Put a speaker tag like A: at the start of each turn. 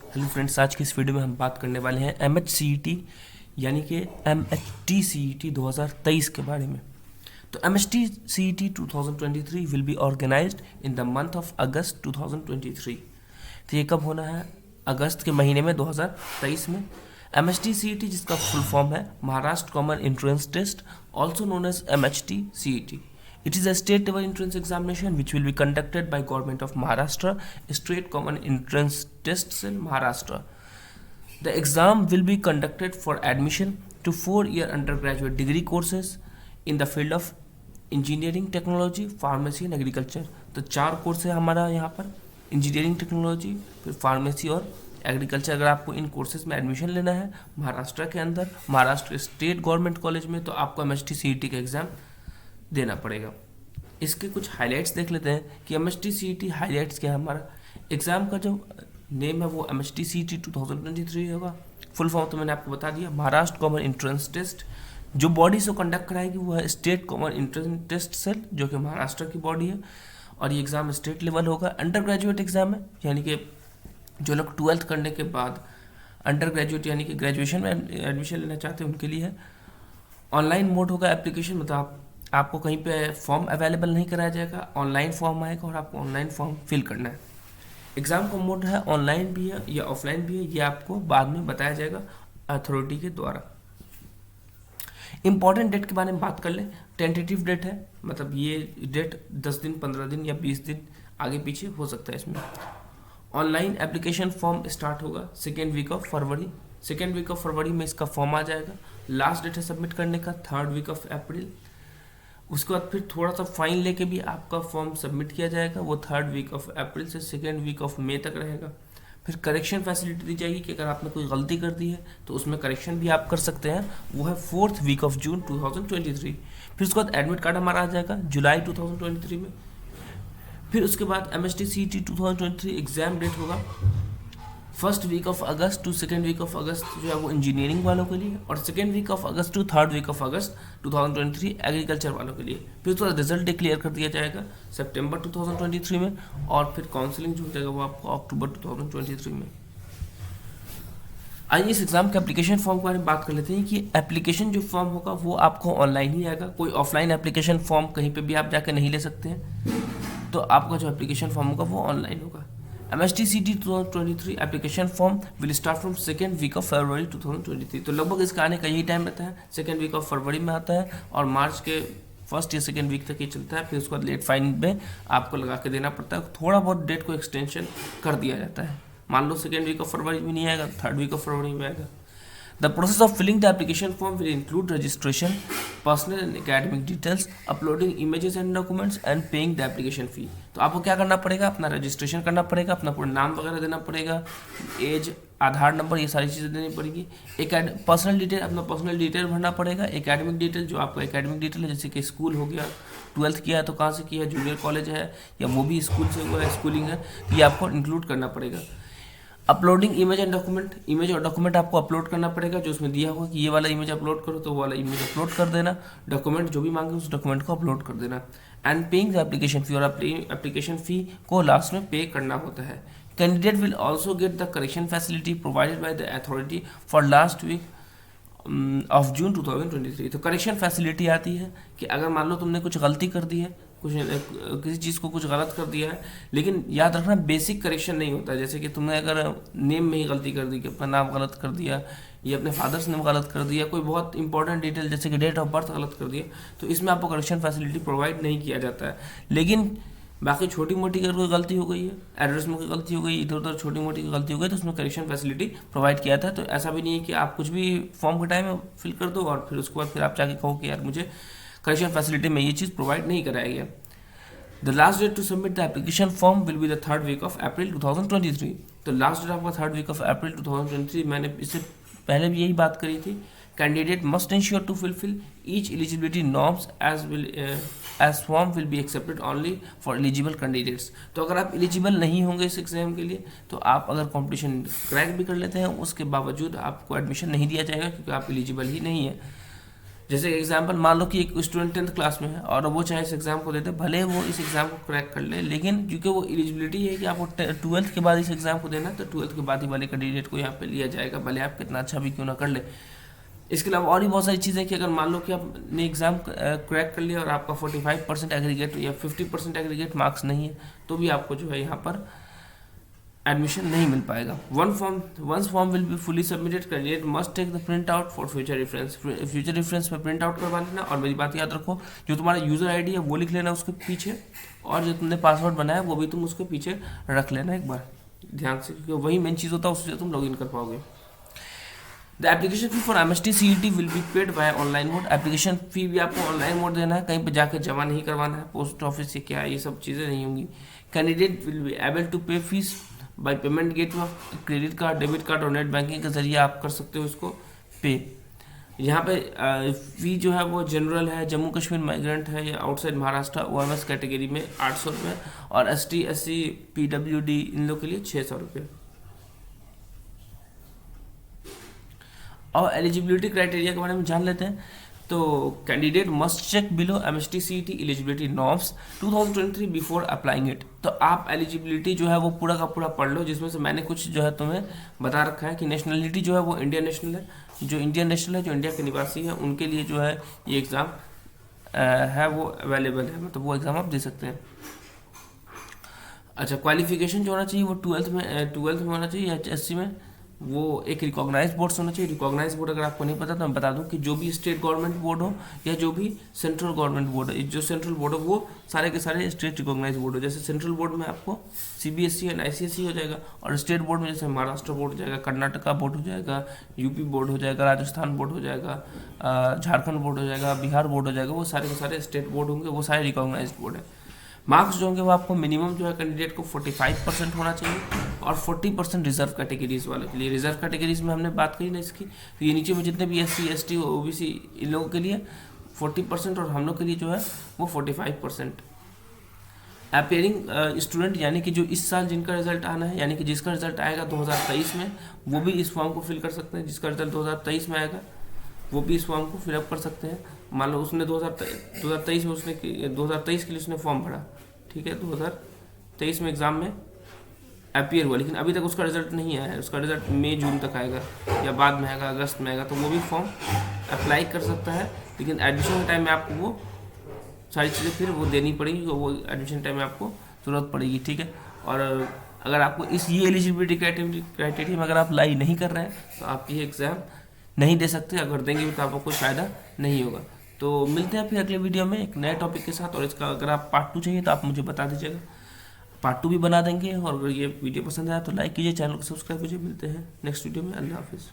A: Hello friends, आज की इस वीडियो में हम बात करने वाले हैं MHCET यानी कि MHTCET 2023 के बारे में। तो MHTCET 2023 will be organized in the month of August 2023। तो ये कब होना है? अगस्त के महीने में 2023 में। MHTCET जिसका फुल फॉर्म है Maharashtra common entrance test, also known as MHTCET. It is a state level entrance examination which will be conducted by Government of Maharashtra, State Common Entrance Tests in Maharashtra. The exam will be conducted for admission to 4-year undergraduate degree courses in the field of engineering, technology, pharmacy and agriculture. तो 4 course है हमारा यहाँ पर, engineering technology, फिर pharmacy और agriculture. अगर आपको इन courses में एडमिशन लेना है महाराष्ट्र के अंदर, महाराष्ट्र स्टेट गवर्नमेंट कॉलेज में, तो आपको MHTCET का एग्ज़ाम देना पड़ेगा। इसके कुछ हाइलाइट्स देख लेते हैं कि MHTCET हाइलाइट्स क्या है। हमारा एग्ज़ाम का जो नेम है वो MHTCET 2023 होगा। फुल फॉर्म तो मैंने आपको बता दिया, महाराष्ट्र कॉमन एंट्रेंस टेस्ट। जो बॉडी इसको कंडक्ट कराएगी वो है state common entrance test cell, जो कि महाराष्ट्र की बॉडी है, और ये एग्ज़ाम स्टेट लेवल होगा। अंडर ग्रेजुएट एग्ज़ाम है, यानी कि जो लोग 12th करने के बाद अंडर ग्रेजुएट यानी कि ग्रेजुएशन में एडमिशन लेना चाहते हैं उनके लिए है। ऑनलाइन मोड होगा एप्लीकेशन, मतलब आपको कहीं पे फॉर्म अवेलेबल नहीं कराया जाएगा, ऑनलाइन फॉर्म आएगा और आपको ऑनलाइन फॉर्म फिल करना है। एग्ज़ाम का मोड है ऑनलाइन भी है या ऑफलाइन भी है, ये आपको बाद में बताया जाएगा अथॉरिटी के द्वारा। इंपॉर्टेंट डेट के बारे में बात कर लें। टेंटेटिव डेट है, मतलब ये डेट 10 दिन, 15 दिन या 20 दिन आगे पीछे हो सकता है इसमें। ऑनलाइन एप्लीकेशन फॉर्म स्टार्ट होगा सेकेंड वीक ऑफ फरवरी में इसका फॉर्म आ जाएगा। लास्ट डेट है सबमिट करने का 3rd वीक ऑफ अप्रैल। उसके बाद फिर थोड़ा सा फाइन लेके भी आपका फॉर्म सबमिट किया जाएगा, वो 3rd वीक ऑफ अप्रैल से 2nd वीक ऑफ मई तक रहेगा। फिर करेक्शन फैसिलिटी दी जाएगी कि अगर आपने कोई गलती कर दी है तो उसमें करेक्शन भी आप कर सकते हैं, वो है 4th वीक ऑफ जून 2023। फिर उसके बाद एडमिट कार्ड हमारा आ जाएगा जुलाई 2023 में। फिर उसके बाद MHTCET 2023 एग्ज़ाम डेट होगा 1st week of August to 2nd week of August, जो है वो इंजीनियरिंग वालों के लिए, और 2nd week of August to 3rd week of August 2023 agriculture वालों के लिए। फिर उसका रिजल्ट डिक्लेयर कर दिया जाएगा सितंबर 2023 में, और फिर काउंसलिंग जो हो जाएगा वो आपको अक्टूबर 2023 में। आइए इस एग्ज़ाम के एप्लीकेशन फॉर्म के बारे में बात कर लेते हैं कि एप्लीकेशन जो फॉर्म होगा वो आपको ऑनलाइन ही आएगा। कोई ऑफलाइन एप्लीकेशन फॉर्म कहीं पे भी आप जाकर नहीं ले सकते हैं, तो आपका जो एप्लीकेशन फॉर्म होगा वो ऑनलाइन होगा। MHTCET 2023 application form will start from 2nd week of February 2023। तो लगभग इसका आने का यही टाइम रहता है, 2nd वीक ऑफ फरवरी में आता है और मार्च के 1st या 2nd वीक तक ये चलता है। फिर उसके बाद लेट फाइन में आपको लगा के देना पड़ता है, थोड़ा बहुत डेट को एक्सटेंशन कर दिया जाता है। मान लो 2nd वीक ऑफ फरवरी में नहीं आएगा, 3rd वीक ऑफ फरवरी में आएगा। The process of filling the application form will include registration, personal and academic details, uploading images and documents and paying the application fee। तो आपको क्या करना पड़ेगा? अपना रजिस्ट्रेशन करना पड़ेगा, अपना पूरा नाम वगैरह देना पड़ेगा, एज, आधार नंबर, ये सारी चीज़ें देनी पड़ेगी। एक पर्सनल डिटेल, अपना पर्सनल डिटेल भरना पड़ेगा। एकेडमिक डिटेल, जो आपका एकेडमिक डिटेल है, जैसे कि स्कूल हो गया, 12th किया है तो कहाँ से किया है, जूनियर कॉलेज है या वो भी स्कूल से हुआ है, स्कूलिंग है, ये आपको इंक्लूड करना पड़ेगा। Uploading image and document, image और डॉक्यूमेंट आपको अपलोड करना पड़ेगा, जो उसमें दिया होगा कि ये वाला इमेज अपलोड करो तो वो वाला इमेज अपलोड कर देना। डॉक्यूमेंट जो भी मांगे उस डॉक्यूमेंट को अपलोड कर देना। And paying the application fee, और एप्लीकेशन फ़ी को लास्ट में पे करना होता है। Candidate will also get the correction facility provided by the authority for last week of June 2023। तो करेक्शन फैसिलिटी आती है कि अगर मान लो तुमने कुछ गलती कर दी है, कुछ किसी चीज़ को कुछ गलत कर दिया है, लेकिन याद रखना बेसिक करेक्शन नहीं होता है। जैसे कि तुमने अगर नेम में ही गलती कर दी कि अपना नाम गलत कर दिया या अपने फादर्स नेम गलत कर दिया, कोई बहुत इंपॉर्टेंट डिटेल जैसे कि डेट ऑफ बर्थ गलत कर दिया, तो इसमें आपको करेक्शन फैसिलिटी प्रोवाइड नहीं किया जाता है। लेकिन बाकी छोटी मोटी अगर कोई गलती हो गई है, एड्रेस में कोई गलती हो गई, इधर उधर छोटी मोटी गलती हो गई, तो उसमें करेक्शन फैसिलिटी प्रोवाइड किया जाता है। तो ऐसा भी नहीं है कि आप कुछ भी फॉर्म के टाइम में फिल कर दो और फिर उसके बाद फिर आप जाके कहो कि यार मुझे करेक्शन फैसिलिटी में ये चीज़ प्रोवाइड नहीं कराया गया। The last date to submit the application form will be the 3rd week of April 2023। तो लास्ट डेट आपका 3rd week of April 2023। मैंने इससे पहले भी यही बात करी थी। Candidate must ensure to fulfill each eligibility norms as form will be accepted only for eligible candidates। तो अगर आप एलिजिबल नहीं होंगे इस एग्जाम के लिए, तो आप अगर कंपटीशन क्रैक भी कर लेते हैं, उसके बावजूद आपको एडमिशन नहीं दिया जाएगा क्योंकि आप एलिजिबल ही नहीं है। जैसे एग्जाम्पल मान लो कि एक स्टूडेंट 10th क्लास में है और वो चाहे इस एग्ज़ाम को देते, भले वो इस एग्ज़ाम को क्रैक कर ले, लेकिन क्योंकि वो एलिजिबिलिटी है कि आपको 12th के बाद इस एग्ज़ाम को देना है, तो 12th के बाद ही वाले कैंडिडेट को यहाँ पे लिया जाएगा, भले आप कितना अच्छा भी क्यों ना कर ले। इसके अलावा और भी बहुत सारी चीज़ें कि अगर मान लो कि आपने एग्ज़ाम क्रैक कर लिया और आपका 45% एग्रीगेट या 50% एग्रीगेट मार्क्स नहीं है, तो भी आपको जो है यहाँ पर एडमिशन नहीं मिल पाएगा। Once form will be fully submitted, candidate must take the print out for future reference. Future reference में प्रिंट आउट करवा लेना, और मेरी बात याद रखो, जो तुम्हारा यूज़र आईडी है वो लिख लेना उसके पीछे, और जो तुमने पासवर्ड बनाया वो भी तुम उसके पीछे रख लेना एक बार ध्यान से, क्योंकि वही मेन चीज़ होता है, उससे तुम लॉगिन कर पाओगे। The application fee for MST CET will be paid by online mode. Application fee भी आपको ऑनलाइन मोड देना है, कहीं पे जाकर जमा नहीं करवाना है, पोस्ट ऑफिस से क्या ये सब चीज़ें नहीं होंगी। Candidate will be able to pay fees by payment gateway of credit card, debit card और नेट बैंकिंग के जरिए आप कर सकते हो इसको पे। यहाँ पे फी जो है वो जनरल है, जम्मू कश्मीर माइग्रेंट है या आउटसाइड महाराष्ट्र OMS कैटेगरी में 800 रुपये, और ST SC PWD इन लोग के लिए 600 रुपये। और एलिजिबिलिटी क्राइटेरिया के बारे में जान लेते हैं। तो candidate must check below MST CET eligibility norms 2023 before applying it. तो आप एलिजिबिलिटी जो है वो पूरा का पूरा पढ़ लो, जिसमें से मैंने कुछ जो है तुम्हें बता रखा है कि नेशनलिटी जो है वो इंडियन नेशनल है, जो इंडियन नेशनल है, जो इंडिया के निवासी है, उनके लिए जो है ये एग्ज़ाम है वो अवेलेबल है, मतलब वो एग्ज़ाम आप दे सकते हैं। अच्छा, क्वालिफिकेशन जो होना चाहिए वो 12th में होना चाहिए, HSC में वो एक रिकॉग्नाइज बोर्ड से होना चाहिए। रिकॉग्नाइज बोर्ड अगर आपको नहीं पता तो मैं बता दूं कि जो भी स्टेट गवर्नमेंट बोर्ड हो या जो भी सेंट्रल गवर्नमेंट बोर्ड है, जो सेंट्रल बोर्ड हो वो सारे के सारे स्टेट रिकॉग्नाइज बोर्ड हो। जैसे सेंट्रल बोर्ड में आपको CBSE एंड ICSE हो जाएगा, और स्टेट बोर्ड में जैसे महाराष्ट्र बोर्ड हो जाएगा, कर्नाटका बोर्ड हो जाएगा, UP बोर्ड हो जाएगा, राजस्थान बोर्ड हो जाएगा, झारखंड बोर्ड हो जाएगा, बिहार बोर्ड हो जाएगा, वो सारे के सारे स्टेट बोर्ड होंगे, वो सारे रिकॉग्नाइज बोर्ड है। मार्क्स जो होंगे वो आपको मिनिमम जो है कैंडिडेट को 45% होना चाहिए, और 40% रिजर्व कैटेगरीज वालों के लिए। रिजर्व कैटेगरीज में हमने बात करी ना इसकी, तो ये नीचे में जितने भी SC ST OBC इन लोगों के लिए 40%, और हम लोग के लिए जो है वो 45%। अपेयरिंग स्टूडेंट यानी कि जो इस साल जिनका रिजल्ट आना है, यानी कि जिसका रिजल्ट आएगा 2023 में, वो भी इस फॉर्म को फिल कर सकते हैं। जिसका रिजल्ट 2023 में आएगा वो भी इस फॉर्म को फिलअप कर सकते हैं। मान लो उसने 2023 में उसने 2023 के लिए उसने फॉर्म भरा, ठीक है, 2023 में एग्ज़ाम में अपीयर हुआ, लेकिन अभी तक उसका रिजल्ट नहीं आया है, उसका रिजल्ट मई जून तक आएगा या बाद में आएगा, अगस्त में आएगा, तो वो भी फॉर्म अप्लाई कर सकता है। लेकिन एडमिशन के टाइम में आपको वो सारी चीज़ें फिर वो देनी पड़ेगी, वो एडमिशन टाइम में आपको ज़रूरत पड़ेगी, ठीक है। और अगर आपको ये एलिजिबिलिटी क्राइटेरिया में अगर आप अप्लाई नहीं कर रहे हैं तो आप ये एग्ज़ाम नहीं दे सकते। अगर देंगे तो आपको कोई फ़ायदा नहीं होगा। तो मिलते हैं फिर अगले वीडियो में एक नए टॉपिक के साथ, और इसका अगर आप पार्ट 2 चाहिए तो आप मुझे बता दीजिएगा, पार्ट 2 भी बना देंगे। और अगर ये वीडियो पसंद आया तो लाइक कीजिए, चैनल को सब्सक्राइब कीजिए। मिलते हैं नेक्स्ट वीडियो में। अल्लाह हाफिज़।